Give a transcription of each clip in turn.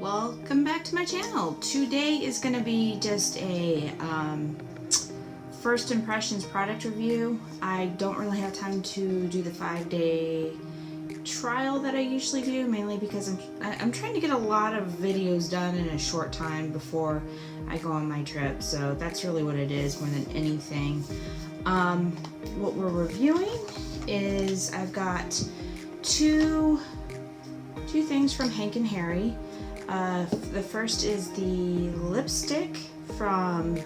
Welcome back to my channel. Today is going to be just a first impressions product review. I don't really have time to do the 5-day trial that I usually do, mainly because I'm trying to get a lot of videos done in a short time before I go on my trip. So that's really what it is more than anything. What we're reviewing is I've got two things from Hank and Harry. The first is the lipstick from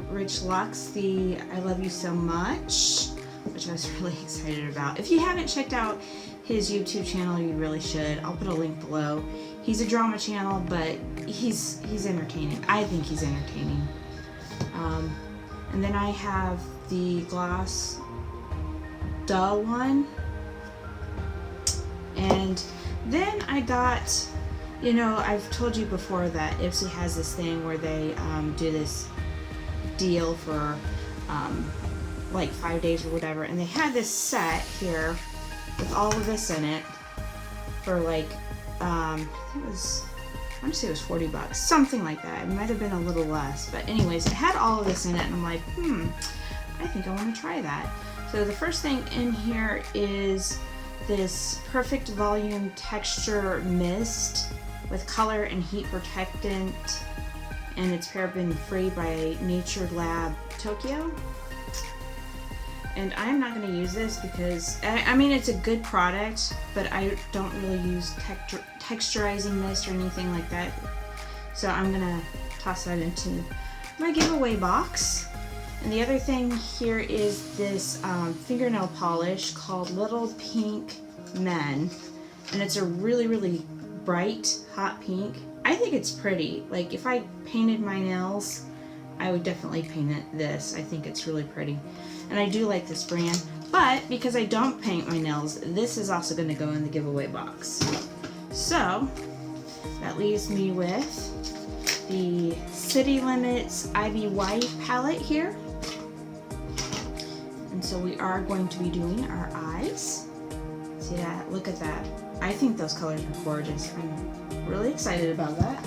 Rich Lux, the I Love You So Much, which I was really excited about. If you haven't checked out his YouTube channel, you really should. I'll put a link below. He's a drama channel, but he's entertaining. I think he's entertaining. And then I have the gloss Doucce one. And then I got, you know, I've told you before that Ipsy has this thing where they do this deal for like 5 days or whatever, and they had this set here with all of this in it for like I think it was, I want to say it was $40, something like that. It might have been a little less, but anyways, it had all of this in it, and I'm like, I think I want to try that. So the first thing in here is this Perfect Volume Texture Mist with color and heat protectant, and it's paraben free by Nature Lab Tokyo. And I'm not going to use this because I mean, it's a good product, but I don't really use texturizing mist or anything like that, so I'm gonna toss that into my giveaway box. And the other thing here is this fingernail polish called Little Pink Men, and it's a really bright hot pink. I think it's pretty. Like, if I painted my nails, I would definitely paint it this. I think it's really pretty, and I do like this brand. But because I don't paint my nails, this is also going to go in the giveaway box. So that leaves me with the City Limits IBY palette here. And so we are going to be doing our eyes. See that? Look at that. I think those colors are gorgeous. I'm really excited about that.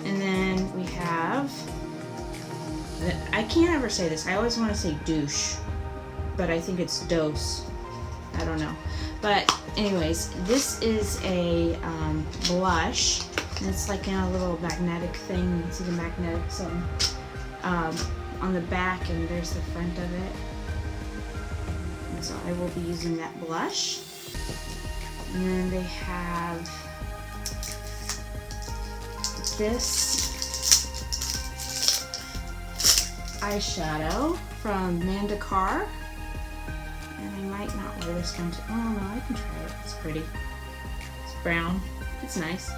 And then we have, I can't ever say this. I always want to say Doucce, but I think it's Doucce. I don't know. But anyways, this is a blush, and it's like in a little magnetic thing. You can see the magnetic on the back, and there's the front of it. And so I will be using that blush. And then they have this eyeshadow from Mandakar. And I might not wear this one. Oh no, I can try it. It's pretty. It's brown. It's nice.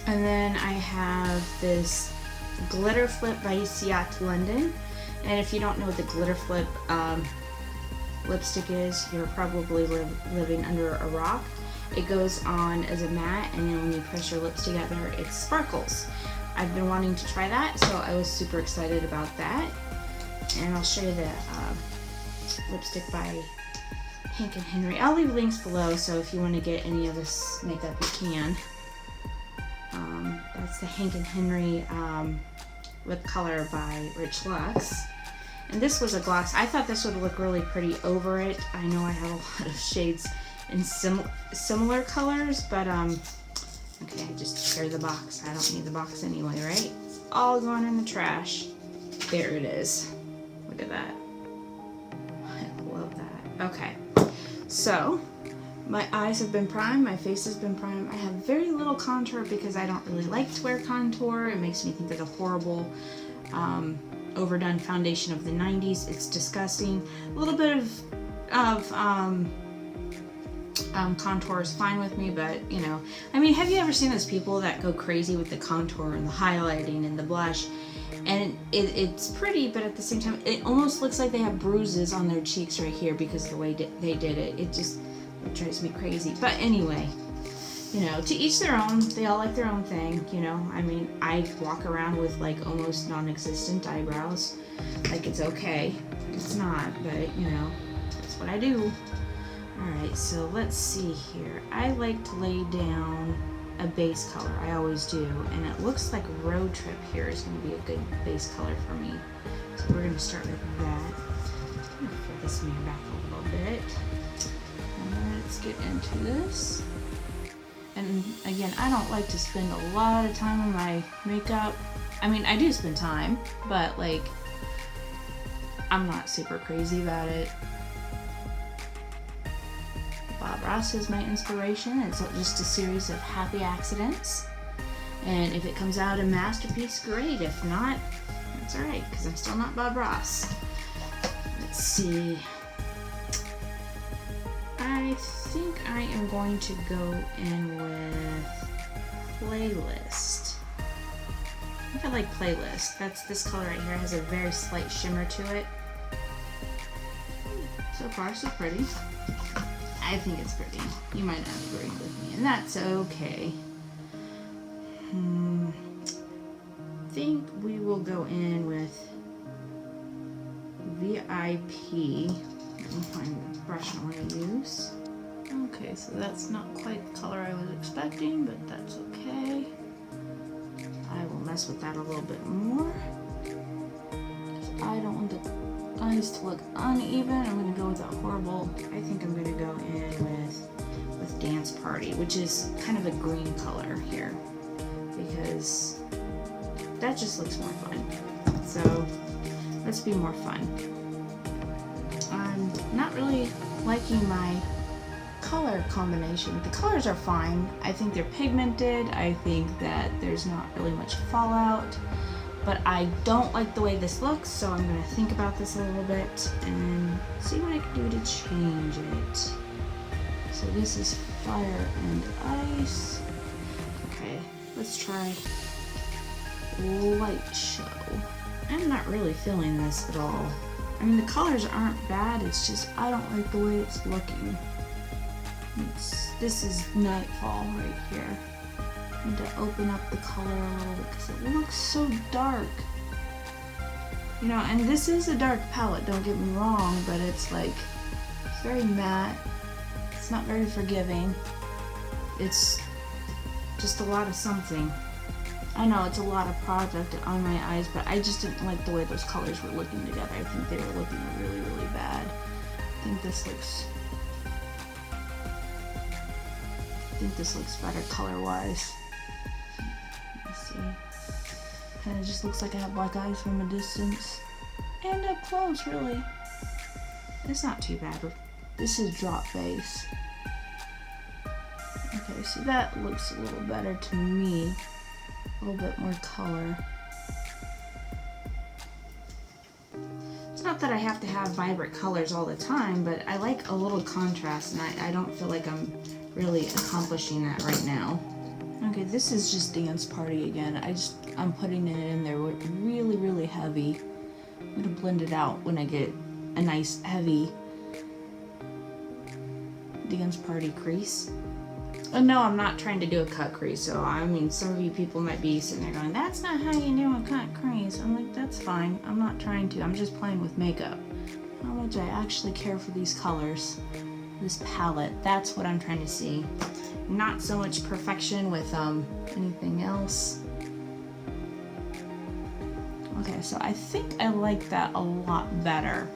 And then I have this Glitter Flip by CIATÉ London. And if you don't know what the Glitter Flip lipstick is, you're probably living under a rock. It goes on as a matte, and then when you press your lips together, it sparkles. I've been wanting to try that, so I was super excited about that. And I'll show you the lipstick by Hank and Henry. I'll leave links below, so if you want to get any of this makeup, you can. That's the Hank and Henry lip color by Rich Lux. And this was a gloss. I thought this would look really pretty over it. I know I have a lot of shades in similar colors, but okay, I just tear the box. I don't need the box anyway, right? It's all going in the trash. There it is. Look at that. I love that. Okay, so my eyes have been primed, my face has been primed. I have very little contour because I don't really like to wear contour. It makes me think of the horrible overdone foundation of the 90s. It's disgusting. A little bit of contour is fine with me, but you know, I mean, have you ever seen those people that go crazy with the contour and the highlighting and the blush? And it's pretty, but at the same time, it almost looks like they have bruises on their cheeks right here because of the way they did it. It drives me crazy. But anyway, you know, to each their own. They all like their own thing, you know. I mean, I walk around with like almost non-existent eyebrows. Like, it's okay. It's not, but you know, that's what I do. Alright, so let's see here. I like to lay down a base color. I always do. And it looks like Road Trip here is going to be a good base color for me. So we're going to start with that. I'm going to put this mirror back a little bit. And let's get into this. And again, I don't like to spend a lot of time on my makeup. I mean, I do spend time, but like, I'm not super crazy about it. Bob Ross is my inspiration. It's just a series of happy accidents. And if it comes out a masterpiece, great. If not, that's alright, because I'm still not Bob Ross. Let's see. I think I am going to go in with Playlist. I think I like Playlist. That's this color right here. It has a very slight shimmer to it. So far, so pretty. I think it's pretty. You might not agree with me, and that's okay. I think we will go in with VIP. Let me find the brush I want to use. Okay, so that's not quite the color I was expecting, but that's okay. I will mess with that a little bit more. I don't want the eyes to look uneven. I'm going to go with that horrible. I think I'm going to go in with Dance Party, which is kind of a green color here, because that just looks more fun. So let's be more fun. I'm not really liking my color combination. The colors are fine. I think they're pigmented. I think that there's not really much fallout. But I don't like the way this looks, so I'm going to think about this a little bit and see what I can do to change it. So this is Fire and Ice. Okay, let's try Light Show. I'm not really feeling this at all. I mean, the colors aren't bad, it's just I don't like the way it's looking. This is Nightfall right here. I need to open up the color a little bit because it looks so dark. You know, and this is a dark palette, don't get me wrong, but it's like, it's very matte. It's not very forgiving. It's just a lot of something. I know it's a lot of product on my eyes, but I just didn't like the way those colors were looking together. I think they were looking really, really bad. I think this looks better color-wise. Let's see. Kind of just looks like I have black eyes from a distance. And up close, really. It's not too bad. This is drop base. Okay, so that looks a little better to me. A little bit more color. It's not that I have to have vibrant colors all the time, but I like a little contrast, and I don't feel like I'm really accomplishing that right now. Okay, this is just Dance Party again. I'm putting it in there really, really heavy. I'm gonna blend it out when I get a nice heavy Dance Party crease. And no, I'm not trying to do a cut crease, so I mean, some of you people might be sitting there going, that's not how you do a cut crease. I'm like, that's fine. I'm not trying to. I'm just playing with makeup. How much I actually care for these colors. This palette, that's what I'm trying to see. Not so much perfection with anything else. Okay, so I think I like that a lot better.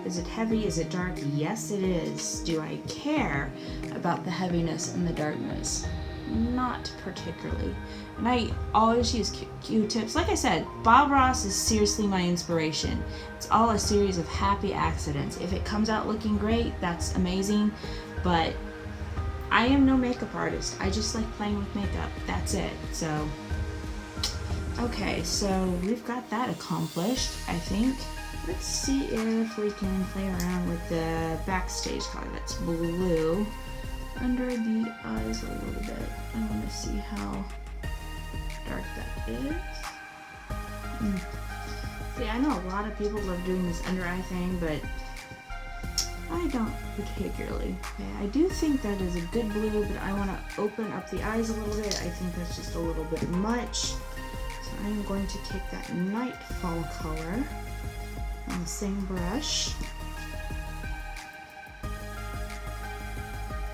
Is it heavy? Is it dark? Yes, it is. Do I care about the heaviness and the darkness? Not particularly. And I always use Q-tips. Like I said, Bob Ross is seriously my inspiration. It's all a series of happy accidents. If it comes out looking great, that's amazing. But I am no makeup artist. I just like playing with makeup. That's it. So, okay, so we've got that accomplished, I think. Let's see if we can play around with the backstage color. That's blue. Under the eyes a little bit. I want to see how dark that is. See, I know a lot of people love doing this under eye thing, but I don't particularly. Okay, I do think that is a good blue, but I want to open up the eyes a little bit. I think that's just a little bit much. So I'm going to take that Nightfall color on the same brush.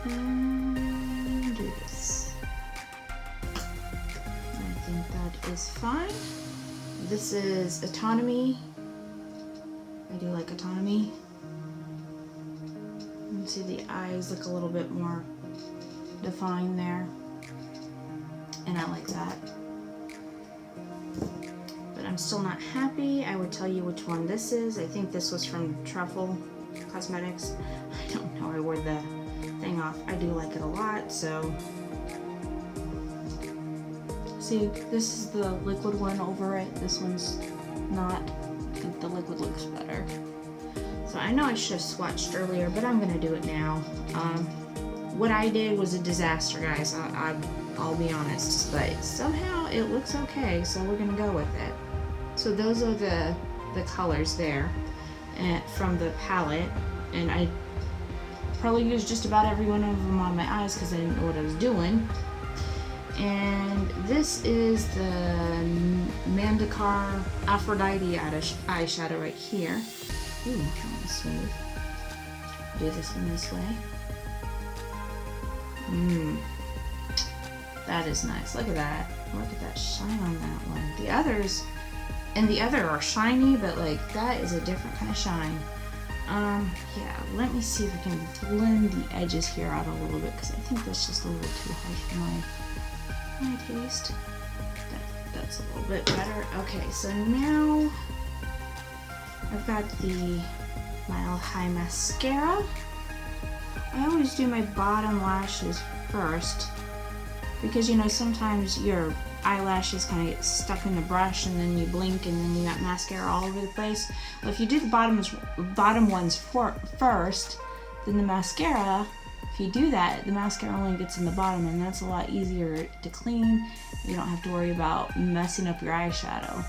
And do this. is fine. This is Autonomy. I do like Autonomy. You can see the eyes look a little bit more defined there. And I like that. But I'm still not happy. I would tell you which one this is. I think this was from Truffle Cosmetics. I don't know, I wore the thing off. I do like it a lot, so. See, this is the liquid one over it. This one's not. I think the liquid looks better. So I know I should have swatched earlier, but I'm gonna do it now. What I did was a disaster, guys. I'll be honest, but somehow it looks okay, so we're gonna go with it. So those are the colors there from the palette, and I probably used just about every one of them on my eyes because I didn't know what I was doing. And this is the Mandakar Aphrodite eyeshadow right here. Ooh, that was smooth. Do this one this way. That is nice. Look at that. Look at that shine on that one. The others, and the other are shiny, but like that is a different kind of shine. Yeah, let me see if I can blend the edges here out a little bit because I think that's just a little too harsh for my taste. That's a little bit better. Okay, so now I've got the Mile High Mascara. I always do my bottom lashes first because, you know, sometimes your eyelashes kind of get stuck in the brush and then you blink and then you got mascara all over the place. Well, if you do the bottom ones first, then the mascara, if you do that, the mascara only gets in the bottom and that's a lot easier to clean. You don't have to worry about messing up your eyeshadow.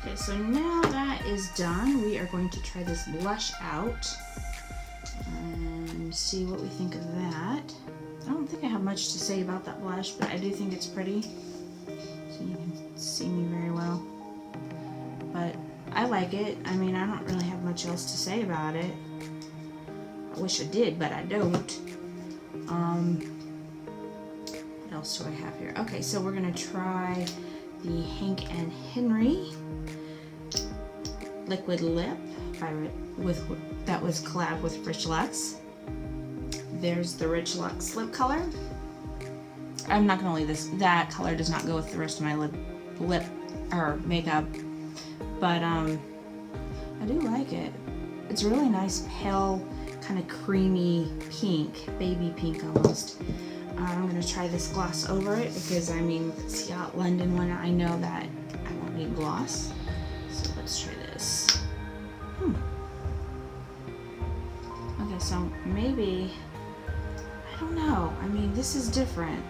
Okay, so now that is done, we are going to try this blush out and see what we think of that. I don't think I have much to say about that blush, but I do think it's pretty. So you can see me very well. But I like it. I mean, I don't really have much else to say about it. I wish I did, but I don't. What else do I have here? Okay, so we're gonna try the Hank and Henry Liquid Lip that was collab with Rich Lux. There's the Rich Lux lip color. I'm not gonna leave this. That color does not go with the rest of my lip or makeup, but I do like it. It's a really nice pale, kind of creamy pink, baby pink almost. I'm gonna try this gloss over it because I mean, the CIATÉ London one, I know that I won't need gloss. So let's try this. Okay, so maybe, I don't know. I mean, this is different.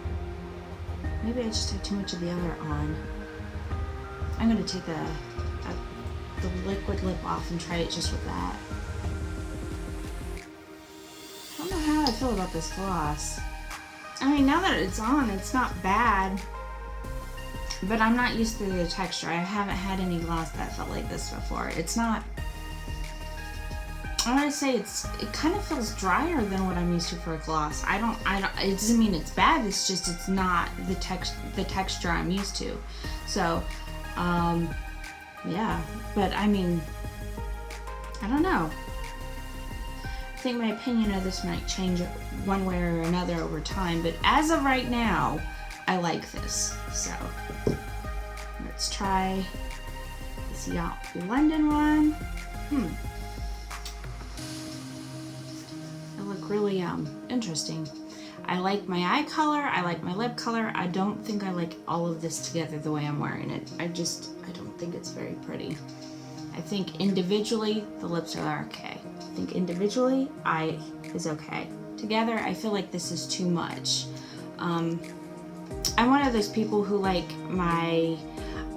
Maybe I just have too much of the other on. I'm gonna take the liquid lip off and try it just with that. I don't know how I feel about this gloss. I mean, now that it's on, it's not bad, but I'm not used to the texture. I haven't had any gloss that felt like this before. It's not, I want to say it kind of feels drier than what I'm used to for a gloss. I don't, it doesn't mean it's bad, it's just, it's not the texture I'm used to. So, yeah, but I mean, I don't know. I think my opinion of this might change one way or another over time, but as of right now, I like this. So, let's try the CIATÉ London one. They look really interesting. I like my eye color, I like my lip color. I don't think I like all of this together the way I'm wearing it. I don't think it's very pretty. I think individually, the lips are okay. I think individually, eye is okay. Together, I feel like this is too much. I'm one of those people who like I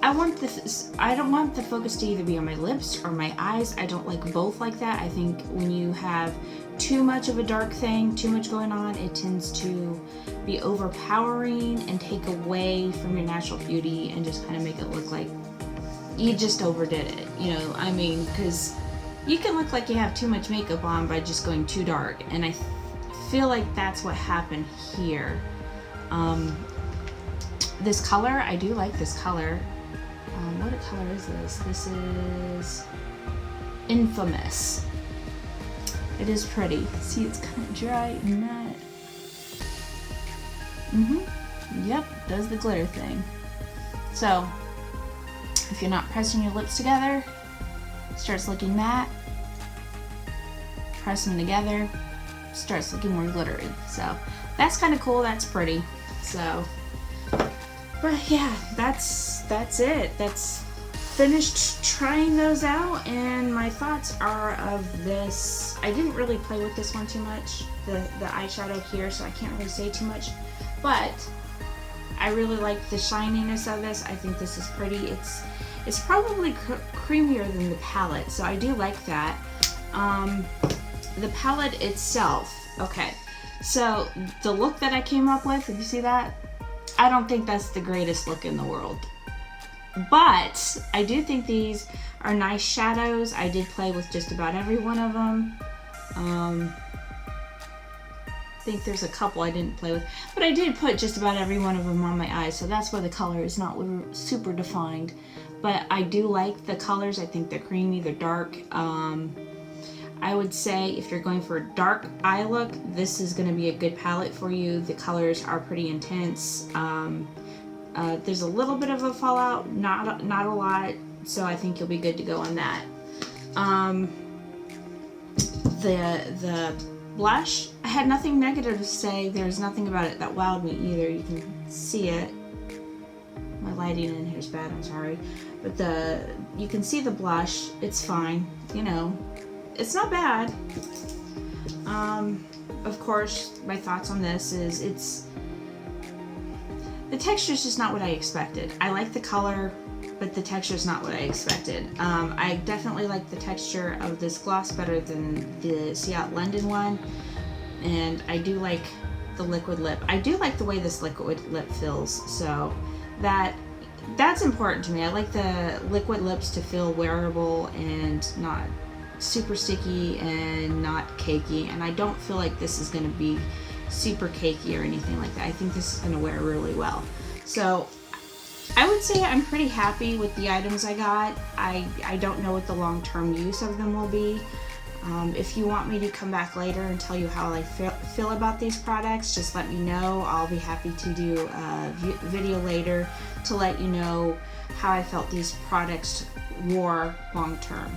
don't want the focus to either be on my lips or my eyes. I don't like both like that. I think when you have too much of a dark thing, too much going on, it tends to be overpowering and take away from your natural beauty and just kind of make it look like you just overdid it, you know. I mean, because you can look like you have too much makeup on by just going too dark, and I feel like that's what happened here. this color, I do like this color. What color is this? This is Infamous. It is pretty. See, it's kind of dry and matte. Yep, does the glitter thing. So, if you're not pressing your lips together, it starts looking matte. Press them together, starts looking more glittery. So, that's kind of cool. That's pretty. So, but yeah, that's it. That's finished trying those out, and my thoughts are of this. I didn't really play with this one too much, the eyeshadow here, so I can't really say too much, but I really like the shininess of this. I think this is pretty. It's probably creamier than the palette, so I do like that. The palette itself, okay, so the look that I came up with, if you see that, I don't think that's the greatest look in the world. But I do think these are nice shadows. I did play with just about every one of them. I think there's a couple I didn't play with, but I did put just about every one of them on my eyes, so that's why the color is not super defined. But I do like the colors. I think they're creamy, they're dark. I would say if you're going for a dark eye look, this is going to be a good palette for you. The colors are pretty intense. There's a little bit of a fallout, not a lot, so I think you'll be good to go on that. The blush, I had nothing negative to say. There's nothing about it that wowed me either. You can see it. My lighting in here is bad, I'm sorry. But you can see the blush. It's fine, you know. It's not bad. Of course, my thoughts on this is the texture is just not what I expected. I like the color, but the texture is not what I expected. I definitely like the texture of this gloss better than the CIATÉ London one, and I do like the liquid lip. I do like the way this liquid lip feels, so that's important to me. I like the liquid lips to feel wearable and not super sticky and not cakey, and I don't feel like this is going to be super cakey or anything like that. I think this is going to wear really well. So I would say I'm pretty happy with the items I got. I don't know what the long-term use of them will be. If you want me to come back later and tell you how I feel about these products, just let me know. I'll be happy to do a video later to let you know how I felt these products wore long-term.